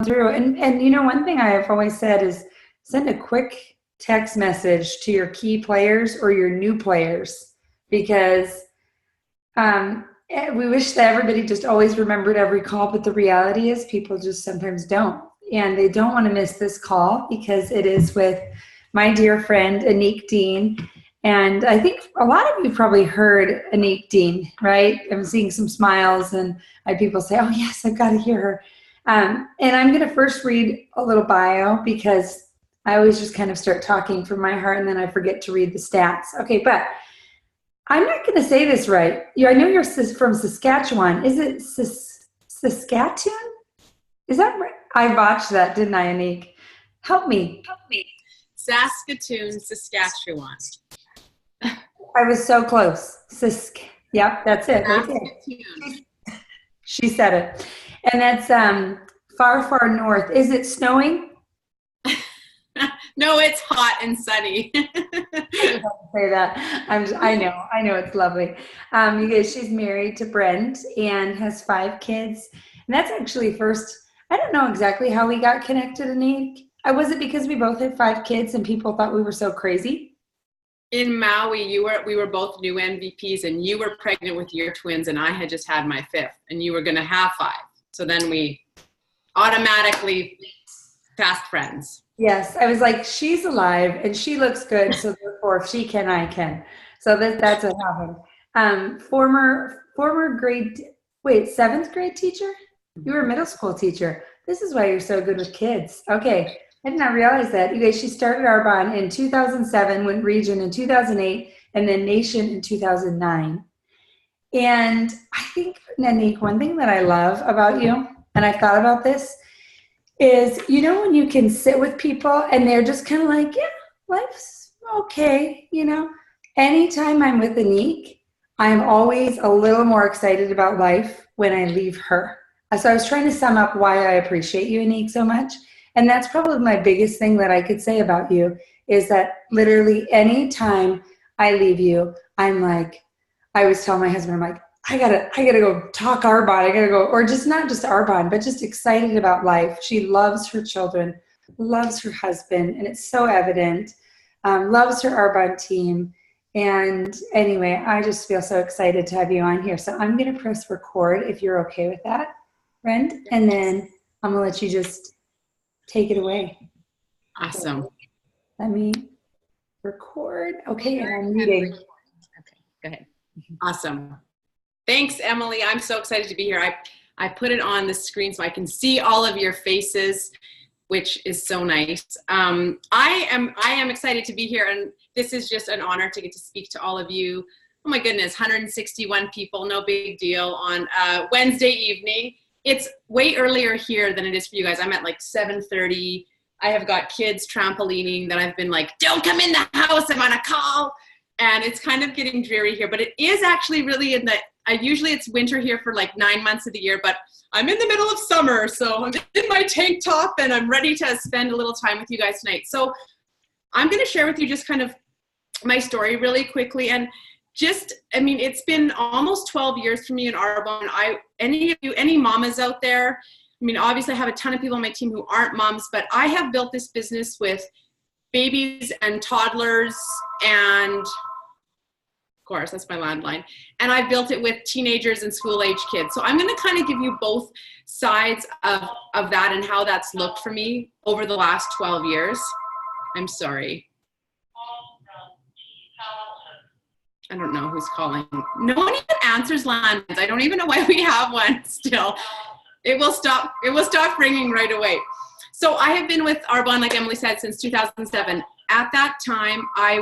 through. And you know, one thing I've always said is send a quick text message to your key players or your new players, because we wish that everybody just always remembered every call, but the reality is people just sometimes don't. And they don't want to miss this call because it is with my dear friend, Annique Dean. And I think a lot of you probably heard Annique Dean, right? I'm seeing some smiles, and I have people say, oh yes, I've got to hear her. And I'm going to first read a little bio because I always just kind of start talking from my heart and then I forget to read the stats. Okay, but I'm not going to say this right. I know you're from Saskatchewan. Is it Saskatoon? Is that right? I botched that, didn't I, Annique? Help me. Saskatoon, Saskatchewan. I was so close. Yep, that's it. Right there. She said it. And that's far, far north. Is it snowing? No, it's hot and sunny. I just have to say that. I know it's lovely. You guys, she's married to Brent and has 5 kids. And that's actually first, I don't know exactly how we got connected, Annique. Was it because we both had 5 kids and people thought we were so crazy? In Maui, we were both new MVPs, and you were pregnant with your twins, and I had just had my 5th, and you were going to have 5. So then we automatically fast friends. Yes, I was like, she's alive and she looks good, so therefore if she can, I can. So that's what happened. Former 7th grade teacher? You were a middle school teacher. This is why you're so good with kids. Okay, I did not realize that. You guys, she started Arbonne in 2007, went region in 2008, and then nation in 2009. And I think, Annique, one thing that I love about you, and I've thought about this, is, you know, when you can sit with people and they're just kind of like, yeah, life's okay, you know. Anytime I'm with Annique, I'm always a little more excited about life when I leave her. So I was trying to sum up why I appreciate you, Annique, so much. And that's probably my biggest thing that I could say about you, is that literally anytime I leave you, I'm like, I always tell my husband, I'm like, I gotta go talk Arbonne. I gotta go, or just not just Arbonne, but just excited about life. She loves her children, loves her husband, and it's so evident. Loves her Arbonne team. And anyway, I just feel so excited to have you on here. So I'm gonna press record if you're okay with that, Brent, and then I'm gonna let you just take it away. Awesome. So let me record. Okay, and I'm muting. Okay, go ahead. Awesome. Thanks, Emily. I'm so excited to be here. I put it on the screen so I can see all of your faces, which is so nice. I am excited to be here, and this is just an honor to get to speak to all of you. Oh my goodness, 161 people, no big deal on Wednesday evening. It's way earlier here than it is for you guys. I'm at like 7:30. I have got kids trampolining that I've been like, don't come in the house, I'm on a call. And it's kind of getting dreary here, but it is actually really usually it's winter here for like 9 months of the year, but I'm in the middle of summer. So I'm in my tank top and I'm ready to spend a little time with you guys tonight. So I'm going to share with you just kind of my story really quickly. And it's been almost 12 years for me in Arbonne. Any mamas out there, obviously I have a ton of people on my team who aren't moms, but I have built this business with babies and toddlers, and of course, that's my landline. And I built it with teenagers and school-age kids. So I'm going to kind of give you both sides of that and how that's looked for me over the last 12 years. I'm sorry. I don't know who's calling. No one even answers landlines. I don't even know why we have one still. It will stop ringing right away. So I have been with Arbonne, like Emily said, since 2007. At that time, I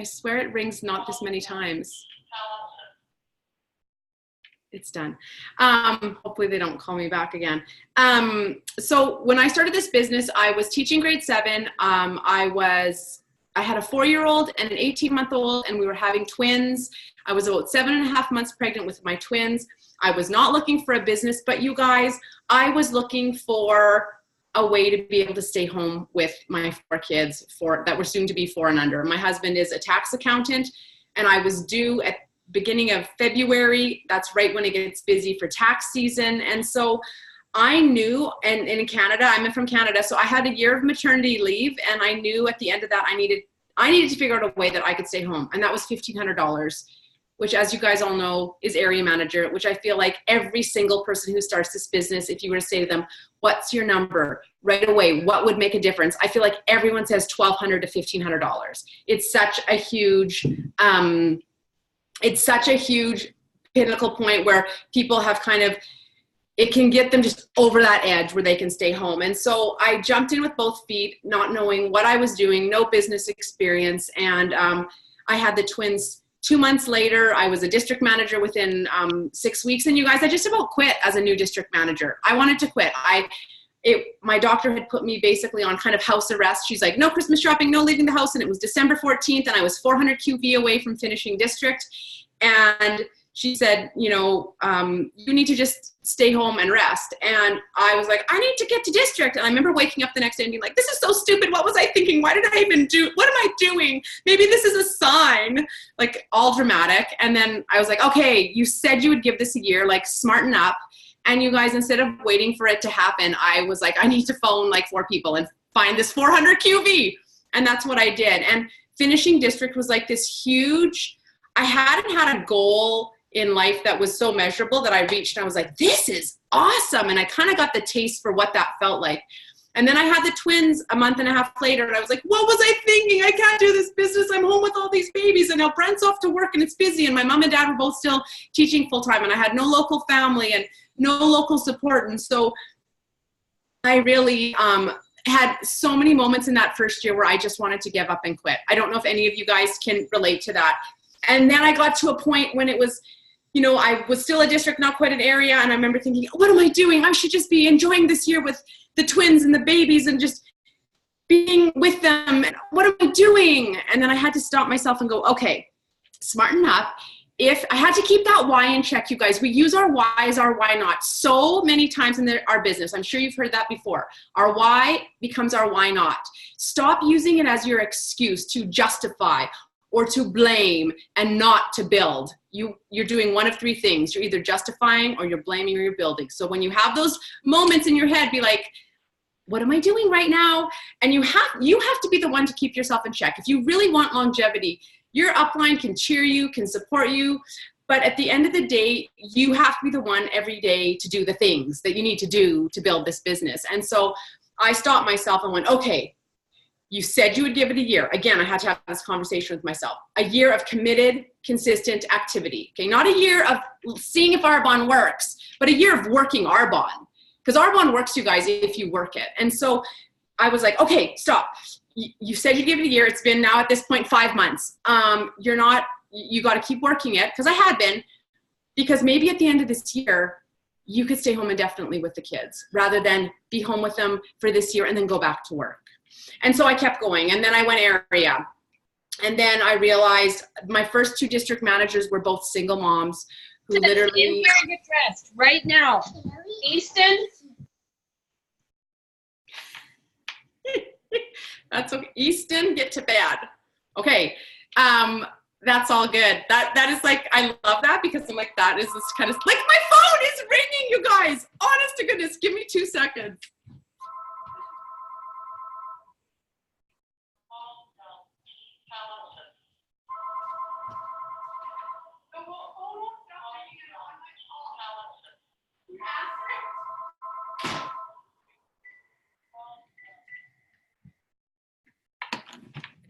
swear it rings not this many times. It's done. Hopefully they don't call me back again. So when I started this business, I was teaching grade 7. I had a 4-year-old and an 18-month-old, and we were having twins. I was about 7.5 months pregnant with my twins. I was not looking for a business, but you guys, I was looking for a way to be able to stay home with my 4 kids that were soon to be 4 and under. My husband is a tax accountant, and I was due at beginning of February. That's right when it gets busy for tax season. And so I knew, and in Canada, I'm from Canada, so I had a year of maternity leave, and I knew at the end of that I needed to figure out a way that I could stay home, and that was $1,500, which, as you guys all know, is area manager, which I feel like every single person who starts this business, if you were to say to them, what's your number right away, what would make a difference? I feel like everyone says $1,200 to $1,500. It's such a huge, pinnacle point where people have kind of, it can get them just over that edge where they can stay home. And so I jumped in with both feet, not knowing what I was doing, no business experience. And I had the twins 2 months later. I was a district manager within 6 weeks. And you guys, I just about quit as a new district manager. I wanted to quit. My doctor had put me basically on kind of house arrest. She's like, no Christmas shopping, no leaving the house. And it was December 14th, and I was 400 QV away from finishing district. And she said, you need to just stay home and rest. And I was like, I need to get to district. And I remember waking up the next day and being like, this is so stupid. What was I thinking? Why did I even what am I doing? Maybe this is a sign, like all dramatic. And then I was like, okay, you said you would give this a year, like smarten up. And you guys, instead of waiting for it to happen, I was like, I need to phone like 4 people and find this 400 QV. And that's what I did. And finishing district was like this huge, I hadn't had a goal in life that was so measurable that I reached, and I was like, this is awesome. And I kind of got the taste for what that felt like. And then I had the twins a month and a half later, and I was like, what was I thinking? I can't do this business. I'm home with all these babies, and now Brent's off to work and it's busy, and my mom and dad were both still teaching full time, and I had no local family and no local support. And so I really had so many moments in that first year where I just wanted to give up and quit. I don't know if any of you guys can relate to that. And then I got to a point when it was, I was still a district, not quite an area. And I remember thinking, what am I doing? I should just be enjoying this year with the twins and the babies and just being with them. What am I doing? And then I had to stop myself and go, okay, smarten up. If I had to keep that why in check, you guys, we use our why as our why not so many times in our business. I'm sure you've heard that before. Our why becomes our why not. Stop using it as your excuse to justify or to blame and not to build. You're doing one of 3 things. You're either justifying or you're blaming or you're building. So when you have those moments in your head, be like, what am I doing right now? And you have to be the one to keep yourself in check. If you really want longevity, your upline can cheer you, can support you, but at the end of the day, you have to be the one every day to do the things that you need to do to build this business. And so I stopped myself and went, okay, you said you would give it a year. Again, I had to have this conversation with myself. A year of committed, consistent activity. Okay, not a year of seeing if Arbonne works, but a year of working Arbonne. Because Arbonne works, you guys, if you work it. And so I was like, okay, stop. You said you'd give it a year. It's been now at this point 5 months. You got to keep working it, because I had been, because maybe at the end of this year, you could stay home indefinitely with the kids rather than be home with them for this year and then go back to work. And so I kept going, and then I went area. And then I realized my first 2 district managers were both single moms who literally— In here and get dressed right now. Easton? That's okay. Easton, get to bed. Okay. That's all good. That is like, I love that, because I'm like, that is this kind of, like, my phone is ringing, you guys. Honest to goodness, give me 2 seconds.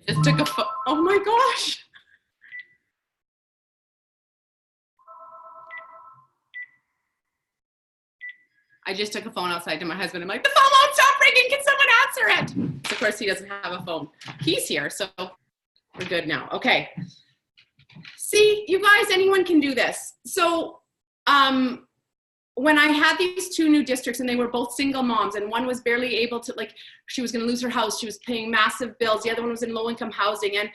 Just took a oh my gosh. I just took a phone outside to my husband. I'm like, the phone won't stop ringing. Can someone answer it? So of course he doesn't have a phone. He's here, so we're good now. Okay. See, you guys, anyone can do this. So when I had these 2 new districts, and they were both single moms, and one was barely able to, like, she was going to lose her house. She was paying massive bills. The other one was in low income housing. And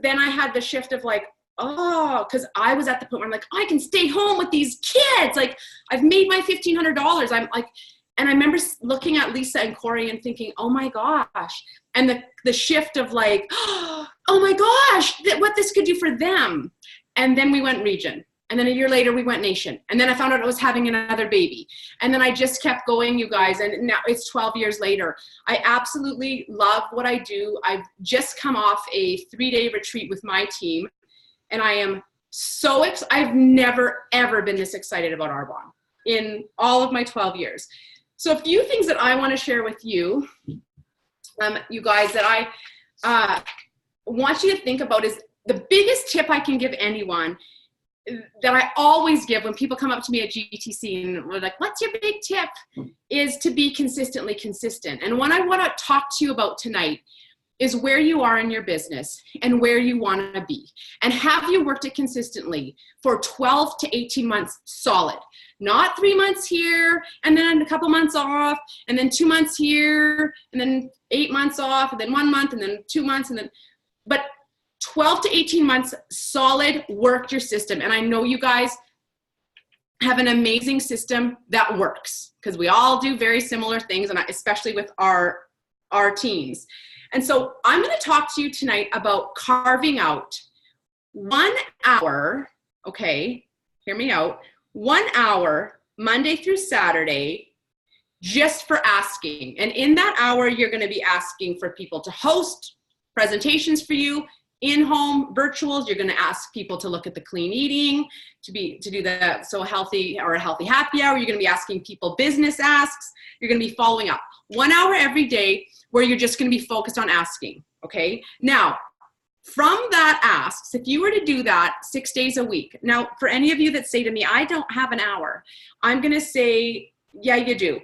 then I had the shift of like, oh, because I was at the point where I'm like, I can stay home with these kids. Like, I've made my $1,500. I'm like, and I remember looking at Lisa and Corey and thinking, oh my gosh. And the shift of like, oh my gosh, what this could do for them. And then we went region. And then a year later, we went nation. And then I found out I was having another baby. And then I just kept going, you guys. And now it's 12 years later. I absolutely love what I do. I've just come off a 3-day retreat with my team. And I am so excited. I've never, ever been this excited about Arbonne in all of my 12 years. So a few things that I want to share with you, you guys, that I want you to think about is the biggest tip I can give anyone that I always give when people come up to me at GTC and we're like, what's your big tip? Is to be consistently consistent. And what I want to talk to you about tonight is where you are in your business and where you want to be. And have you worked it consistently for 12 to 18 months solid? Not 3 months here and then a couple months off and then 2 months here and then 8 months off and then 1 month and then 2 months and then, but 12 to 18 months solid, worked your system. And I know you guys have an amazing system that works because we all do very similar things, and especially with our teams. And so I'm going to talk to you tonight about carving out 1 hour, okay, hear me out, 1 hour, Monday through Saturday, just for asking. And in that hour, you're going to be asking for people to host presentations for you, in-home virtuals. You're going to ask people to look at the clean eating, to do the so healthy or a healthy happy hour. You're going to be asking people business asks. You're going to be following up 1 hour every day where you're just going to be focused on asking. Okay. Now, from that asks, if you were to do that 6 days a week. Now, for any of you that say to me, I don't have an hour, I'm going to say, yeah, you do.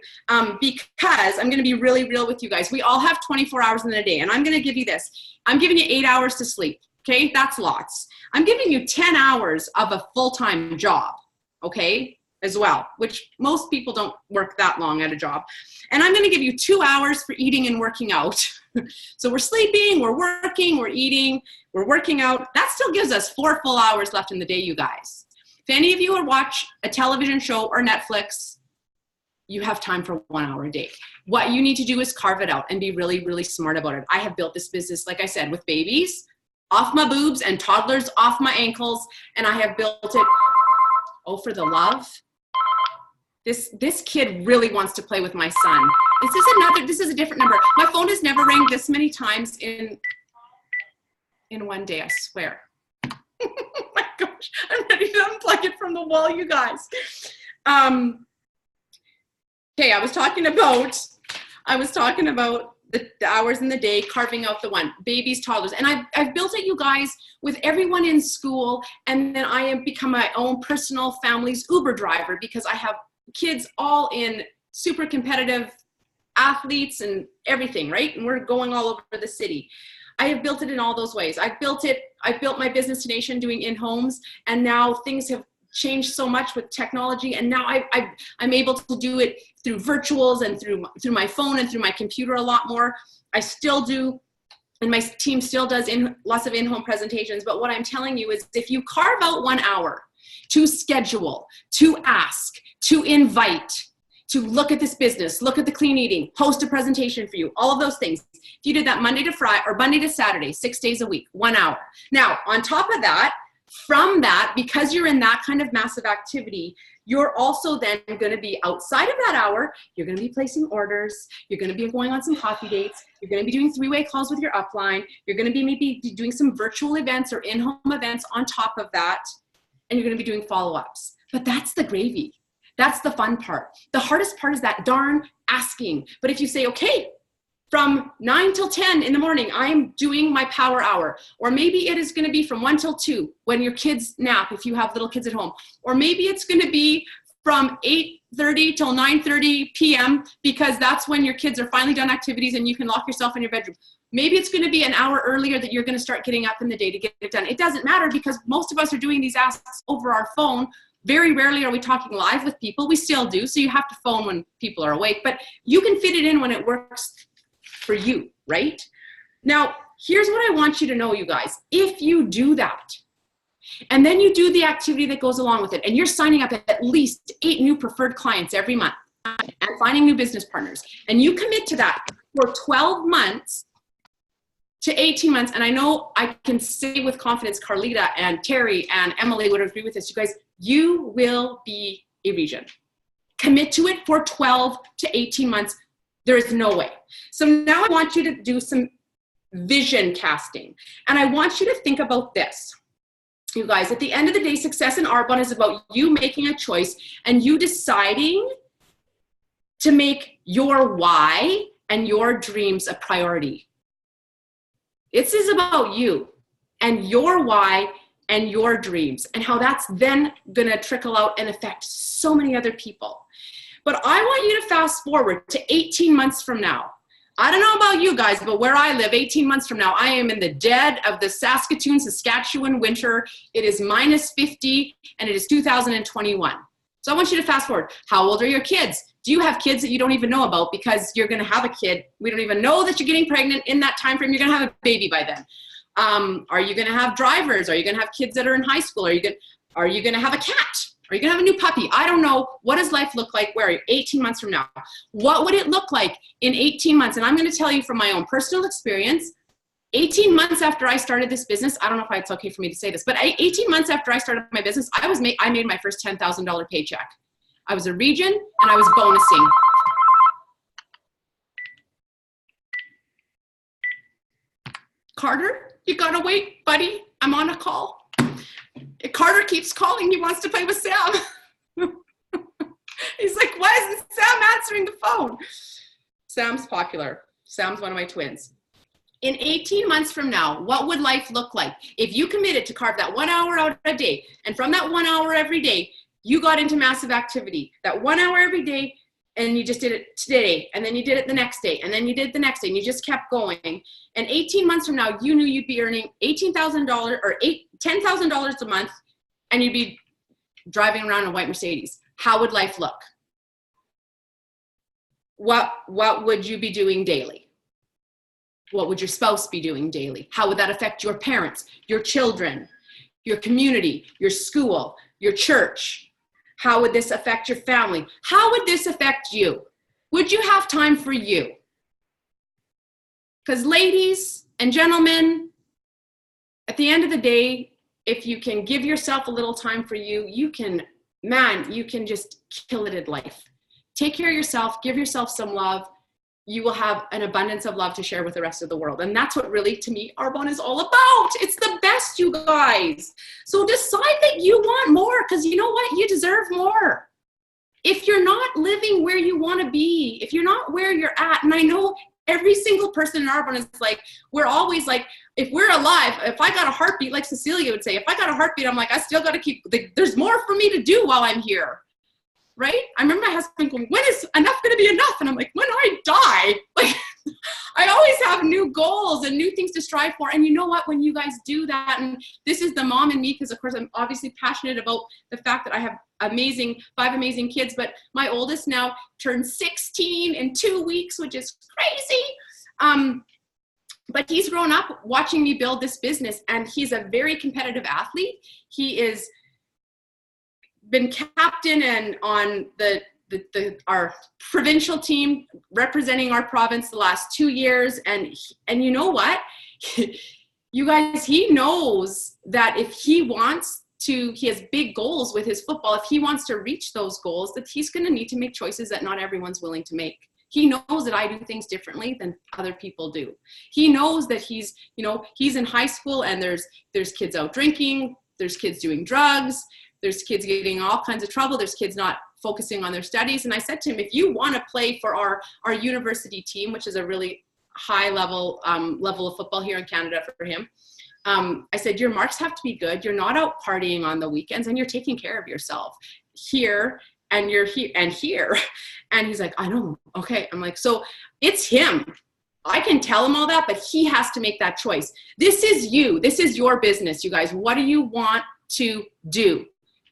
Because I'm going to be really real with you guys. We all have 24 hours in a day, and I'm going to give you this. I'm giving you 8 hours to sleep. Okay, that's lots. I'm giving you 10 hours of a full-time job. Okay, as well, which most people don't work that long at a job. And I'm going to give you 2 hours for eating and working out. So we're sleeping, we're working, we're eating, we're working out. That still gives us 4 full hours left in the day, you guys. If any of you would watch a television show or Netflix, you have time for 1 hour a day. What you need to do is carve it out and be really, really smart about it. I have built this business, like I said, with babies off my boobs and toddlers off my ankles. And I have built it, oh, for the love. This kid really wants to play with my son. This is a different number. My phone has never rang this many times in one day, I swear. Oh my gosh, I'm ready to unplug it from the wall, you guys. Okay, I was talking about the hours in the day, carving out the one, babies, toddlers. And I've built it, you guys, with everyone in school. And then I have become my own personal family's Uber driver because I have kids all in super competitive athletes and everything, right? And we're going all over the city. I have built it in all those ways. I've built my business to nation doing in-homes, and now things have changed so much with technology, and now I'm able to do it through virtuals and through my phone and through my computer a lot more. I still do, and my team still does lots of in-home presentations. But what I'm telling you is, if you carve out 1 hour to schedule, to ask, to invite, to look at this business, look at the clean eating, host a presentation for you, all of those things. If you did that Monday to Friday or Monday to Saturday, 6 days a week, 1 hour. Now, on top of that, from that, because you're in that kind of massive activity, you're also then going to be outside of that hour. You're going to be placing orders. You're going to be going on some coffee dates. You're going to be doing 3-way calls with your upline. You're going to be maybe doing some virtual events or in-home events on top of that. And you're going to be doing follow-ups. But that's the gravy. That's the fun part. The hardest part is that darn asking. But if you say, okay, from 9 till 10 in the morning, I'm doing my power hour. Or maybe it is going to be from 1 till 2 when your kids nap, if you have little kids at home. Or maybe it's going to be from 8:30 till 9:30 p.m. because that's when your kids are finally done activities and you can lock yourself in your bedroom. Maybe it's going to be an hour earlier that you're going to start getting up in the day to get it done. It doesn't matter because most of us are doing these asks over our phone. Very rarely are we talking live with people. We still do, so you have to phone when people are awake. But you can fit it in when it works for you, right? Now, here's what I want you to know, you guys. If you do that, and then you do the activity that goes along with it, and you're signing up at least 8 new preferred clients every month and finding new business partners, and you commit to that for 12 months to 18 months, and I know I can say with confidence, Carlita and Terry and Emily would agree with this, you guys, you will be a region. Commit to it for 12 to 18 months. There is no way. So now I want you to do some vision casting. And I want you to think about this. You guys, at the end of the day, success in Arbonne is about you making a choice and you deciding to make your why and your dreams a priority. This is about you and your why and your dreams and how that's then gonna trickle out and affect so many other people. But I want you to fast forward to 18 months from now. I don't know about you guys, but where I live, 18 months from now, I am in the dead of the Saskatoon, Saskatchewan winter. It is minus 50 and it is 2021. So I want you to fast forward. How old are your kids? Do you have kids that you don't even know about because you're going to have a kid? We don't even know that you're getting pregnant in that time frame. You're going to have a baby by then. Are you going to have drivers? Are you going to have kids that are in high school? Are you going to have a cat? Are you going to have a new puppy? I don't know. What does life look like? Where are you? 18 months from now? What would it look like in 18 months? And I'm going to tell you from my own personal experience, 18 months after I started this business, I don't know if it's okay for me to say this, but 18 months after I started my business, I made my first $10,000 paycheck. I was a region and I was bonusing. Carter, you gotta wait, buddy. I'm on a call. Carter keeps calling. He wants to play with Sam. He's like, why isn't Sam answering the phone? Sam's popular. Sam's one of my twins. In 18 months from now, what would life look like if you committed to carve that 1 hour out a day, and from that 1 hour every day, you got into massive activity, that 1 hour every day, and you just did it today, and then you did it the next day, and then you did it the next day, and you just kept going. And 18 months from now, you knew you'd be earning $18,000 or $10,000 a month, and you'd be driving around in a white Mercedes. How would life look? What would you be doing daily? What would your spouse be doing daily? How would that affect your parents, your children, your community, your school, your church? How would this affect your family? How would this affect you? Would you have time for you? Because ladies and gentlemen, at the end of the day, if you can give yourself a little time for you, you can just kill it in life. Take care of yourself, give yourself some love. You will have an abundance of love to share with the rest of the world. And that's what really, to me, Arbonne is all about. It's the best, you guys. So decide that you want more, because you know what? You deserve more. If you're not living where you want to be, if you're not where you're at, and I know every single person in Arbonne is like, we're always like, if we're alive, if I got a heartbeat, like Cecilia would say, if I got a heartbeat, I'm like, I still got to keep, there's more for me to do while I'm here. Right? I remember my husband going, when is enough going to be enough? And I'm like, when I die, like, I always have new goals and new things to strive for. And you know what, when you guys do that, and this is the mom in me, because of course I'm obviously passionate about the fact that I have five amazing kids, but my oldest now turned 16 in 2 weeks, which is crazy. But he's grown up watching me build this business, and he's a very competitive athlete. He is been captain and on our provincial team representing our province the last 2 years. And you know what? You guys, he knows that if he wants to, he has big goals with his football. If he wants to reach those goals, that he's going to need to make choices that not everyone's willing to make. He knows that I do things differently than other people do. He knows that he's in high school and there's kids out drinking, there's kids doing drugs, there's kids getting all kinds of trouble. There's kids not focusing on their studies. And I said to him, if you want to play for our university team, which is a really high level of football here in Canada for him, I said, your marks have to be good. You're not out partying on the weekends, and you're taking care of yourself here, and you're here and here. And he's like, I know. Okay. I'm like, so it's him. I can tell him all that, but he has to make that choice. This is you. This is your business, you guys. What do you want to do?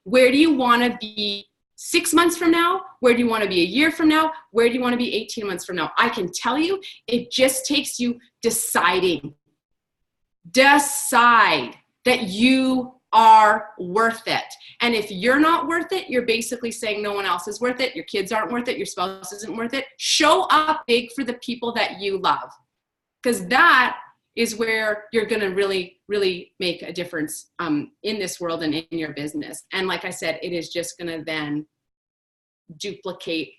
Where do you want to be 6 months from now? Where do you want to be a year from now? Where do you want to be 18 months from now? I can tell you, it just takes you deciding. Decide that you are worth it. And if you're not worth it, you're basically saying no one else is worth it. Your kids aren't worth it. Your spouse isn't worth it. Show up big for the people that you love. Because that is where you're going to really, really make a difference in this world and in your business. And like I said, it is just going to then duplicate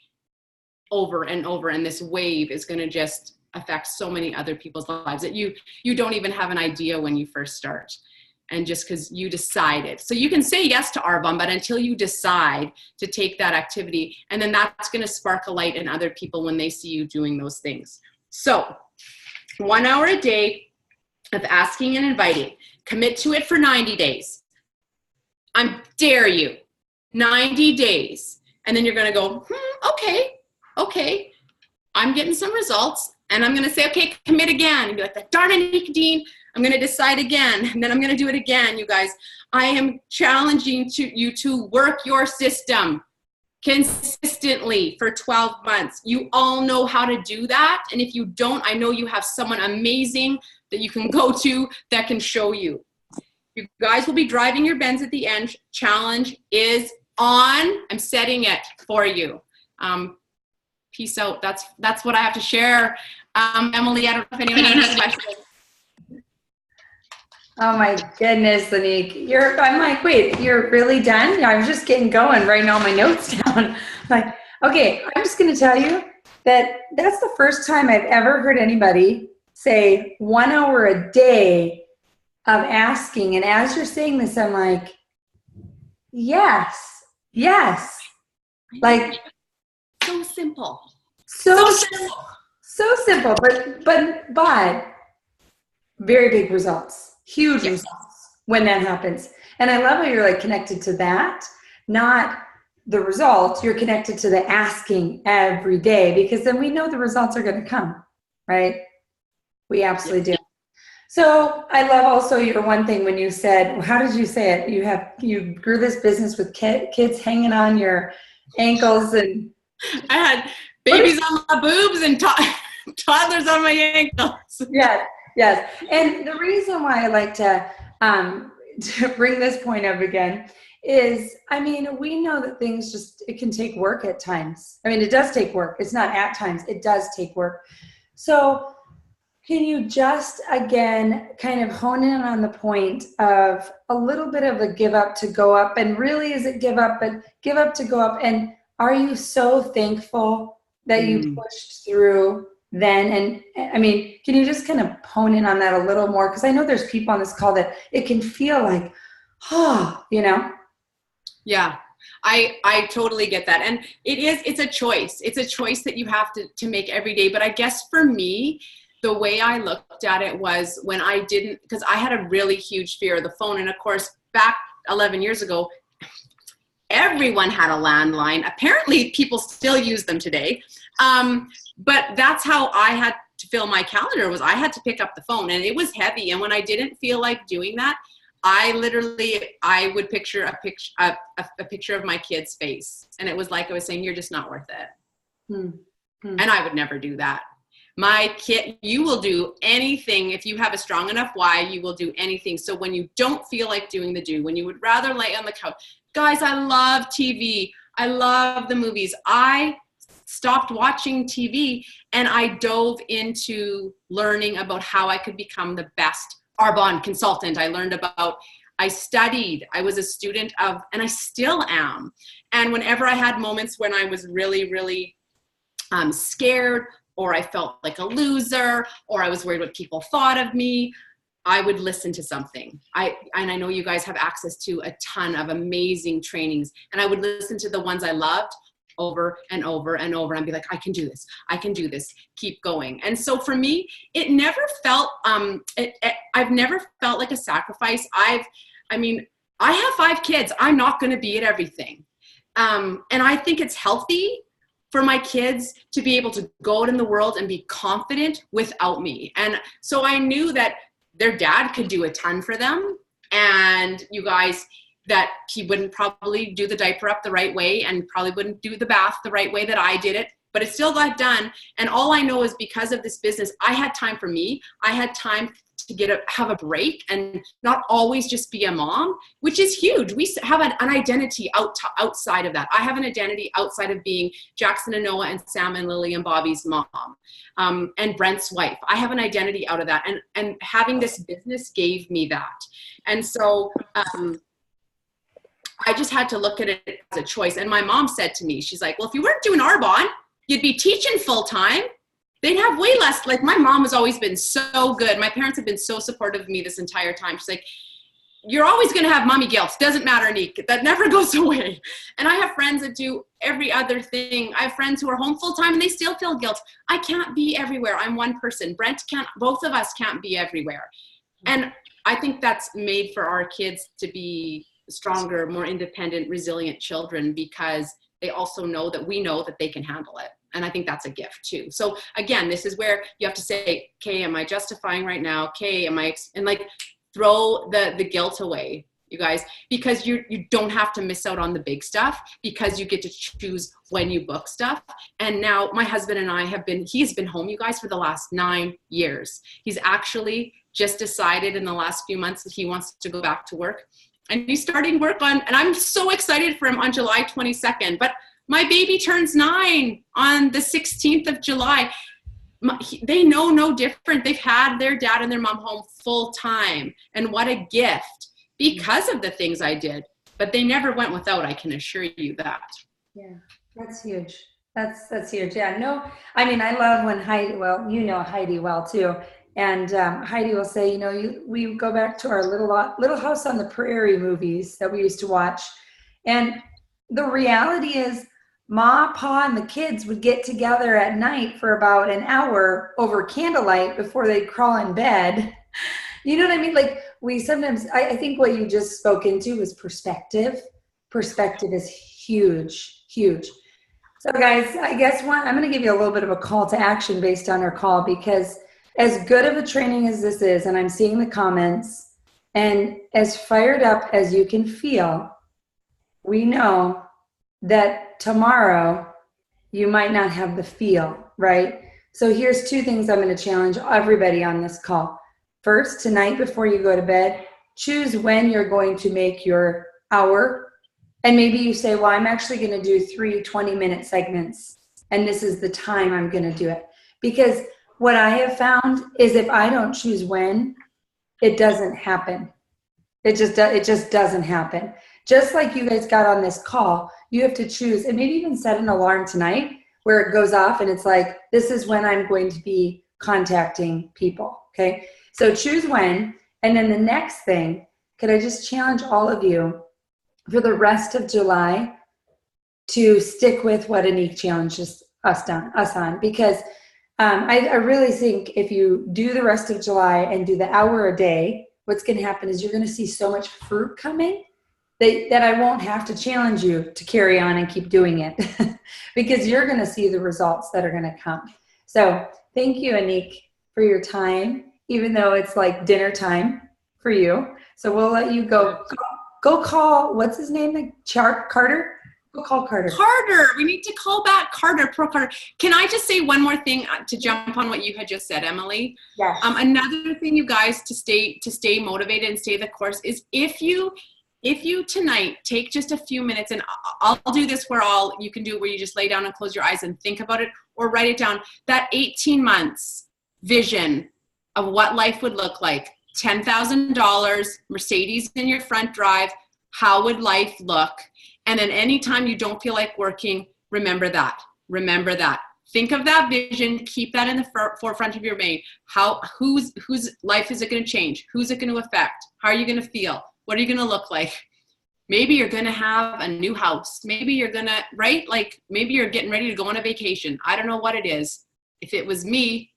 over and over. And this wave is going to just affect so many other people's lives that you don't even have an idea when you first start. And just because you decided. So you can say yes to Arbonne, but until you decide to take that activity, and then that's going to spark a light in other people when they see you doing those things. So 1 hour a day of asking and inviting. Commit to it for 90 days. I dare you. 90 days. And then you're going to go, okay. I'm getting some results. And I'm going to say, okay, commit again. And be like, darn it, Dean. I'm going to decide again, and then I'm going to do it again, you guys. I am challenging you to work your system consistently for 12 months. You all know how to do that. And if you don't, I know you have someone amazing that you can go to that can show you. You guys will be driving your Benz at the end. Challenge is on. I'm setting it for you. Peace out. That's what I have to share. Emily, I don't know if anyone has questions. Oh my goodness, Annique. I'm like, wait, you're really done? Yeah, I'm just getting going, writing all my notes down. Like, okay, I'm just going to tell you that that's the first time I've ever heard anybody say 1 hour a day of asking. And as you're saying this, I'm like, yes. Like, so simple. So simple, but very big results. Huge results when that happens. And I love how you're like connected to that, not the results. You're connected to the asking every day, because then we know the results are going to come, right? We absolutely do. So I love also your one thing when you said, how did you say it? You grew this business with kids hanging on your ankles, and I had babies on my boobs and toddlers on my ankles. Yes. And the reason why I like to bring this point up again is, I mean, we know that things it can take work at times. I mean, it does take work. It's not at times. It does take work. So can you just, again, kind of hone in on the point of a little bit of a give up to go up? And really, is it give up to go up? And are you so thankful that you pushed through then? And I mean, can you just kind of hone in on that a little more? Because I know there's people on this call that it can feel like, Yeah, I totally get that. And it's a choice. It's a choice that you have to make every day. But I guess for me, the way I looked at it was when I didn't, because I had a really huge fear of the phone. And of course, back 11 years ago, everyone had a landline. Apparently, people still use them today. But that's how I had to fill my calendar, was I had to pick up the phone, and it was heavy. And when I didn't feel like doing that, I would picture a picture of my kid's face. And it was like I was saying, you're just not worth it. And I would never do that. My kid, you will do anything. If you have a strong enough why, you will do anything. So when you don't feel like doing when you would rather lay on the couch, guys, I love TV. I love the movies. I stopped watching TV and I dove into learning about how I could become the best Arbonne consultant. I studied, I was a student of, and I still am. And whenever I had moments when I was really, really scared, or I felt like a loser, or I was worried what people thought of me, I would listen to something. And I know you guys have access to a ton of amazing trainings, and I would listen to the ones I loved over and over and over, and be like, I can do this, keep going. And so for me, it never felt, I've never felt like a sacrifice. I have 5 kids. I'm not going to be at everything. And I think it's healthy for my kids to be able to go out in the world and be confident without me. And so I knew that their dad could do a ton for them, and you guys, that he wouldn't probably do the diaper up the right way and probably wouldn't do the bath the right way that I did it, but it still got done. And all I know is because of this business, I had time for me. I had time to have a break and not always just be a mom, which is huge. We have an identity outside of that. I have an identity outside of being Jackson and Noah and Sam and Lily and Bobby's mom, and Brent's wife. I have an identity out of that. And having this business gave me that. And so I just had to look at it as a choice. And my mom said to me, she's like, well, if you weren't doing Arbonne, you'd be teaching full time. They'd have way less. Like, my mom has always been so good. My parents have been so supportive of me this entire time. She's like, you're always going to have mommy guilt. Doesn't matter, Annique. That never goes away. And I have friends that do every other thing. I have friends who are home full time and they still feel guilt. I can't be everywhere. I'm one person. Brent can't, both of us can't be everywhere. And I think that's made for our kids to be stronger, more independent, resilient children, because they also know that we know that they can handle it. And I think that's a gift too. So again, this is where you have to say, okay, am I justifying right now? Okay, am I, and like throw the guilt away, you guys, because you don't have to miss out on the big stuff, because you get to choose when you book stuff. And now my husband and I he's been home, you guys, for the last 9 years. He's actually just decided in the last few months that he wants to go back to work. And he's starting work and I'm so excited for him on July 22nd. But my baby turns 9 on the 16th of July. They know no different. They've had their dad and their mom home full time. And what a gift, because of the things I did. But they never went without, I can assure you that. Yeah, that's huge. That's huge. Yeah, no, I mean, I love when Heidi, well, you know Heidi well too. And Heidi will say, you know, we go back to our Little House on the Prairie movies that we used to watch. And the reality is, Ma, Pa, and the kids would get together at night for about an hour over candlelight before they'd crawl in bed. You know what I mean? Like, we sometimes, I think what you just spoke into was perspective. Perspective is huge, huge. So guys, I guess I'm going to give you a little bit of a call to action based on our call, because as good of a training as this is, and I'm seeing the comments, and as fired up as you can feel, we know that tomorrow you might not have the feel, right? So here's 2 things I'm going to challenge everybody on this call. First, tonight before you go to bed, choose when you're going to make your hour. And maybe you say, well, I'm actually going to do 3 20-minute segments, and this is the time I'm going to do it. Because what I have found is if I don't choose when, it doesn't happen. It just doesn't happen. Just like you guys got on this call, you have to choose, and maybe even set an alarm tonight where it goes off and it's like, this is when I'm going to be contacting people, okay? So choose when, and then the next thing, could I just challenge all of you for the rest of July to stick with what Annique challenges us on, because I really think if you do the rest of July and do the hour a day, what's going to happen is you're going to see so much fruit coming that I won't have to challenge you to carry on and keep doing it because you're going to see the results that are going to come. So thank you, Annique, for your time, even though it's like dinner time for you. So we'll let you go call, what's his name? Carter? Go call Carter. Carter, we need to call back Carter, poor Carter. Can I just say one more thing to jump on what you had just said, Emily? Yes. Another thing, you guys, to stay motivated and stay the course is if you tonight take just a few minutes, and I'll do this where you can do it where you just lay down and close your eyes and think about it, or write it down, that 18 months vision of what life would look like. $10,000, Mercedes in your front drive, how would life look? And then anytime you don't feel like working, remember that. Remember that. Think of that vision. Keep that in the forefront of your mind. Whose life is it going to change? Who's it going to affect? How are you going to feel? What are you going to look like? Maybe you're going to have a new house. Maybe you're going to, right? Like maybe you're getting ready to go on a vacation. I don't know what it is. If it was me,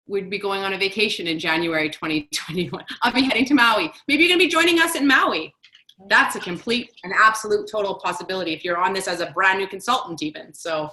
we'd be going on a vacation in January 2021. I'll be heading to Maui. Maybe you're going to be joining us in Maui. That's an absolute total possibility if you're on this as a brand new consultant even. So.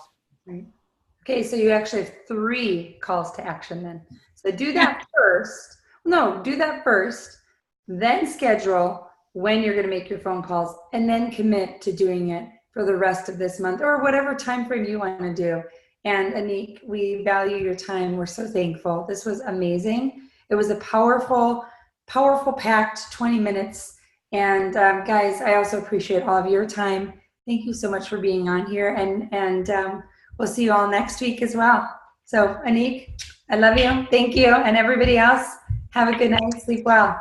Okay, so you actually have 3 calls to action then. So do that first. No, do that first, then schedule when you're going to make your phone calls, and then commit to doing it for the rest of this month or whatever time frame you want to do. And Annique, we value your time. We're so thankful. This was amazing. It was a powerful, powerful packed 20 minutes. And guys, I also appreciate all of your time. Thank you so much for being on here. And we'll see you all next week as well. So Annique, I love you. Thank you. And everybody else, have a good night. Sleep well.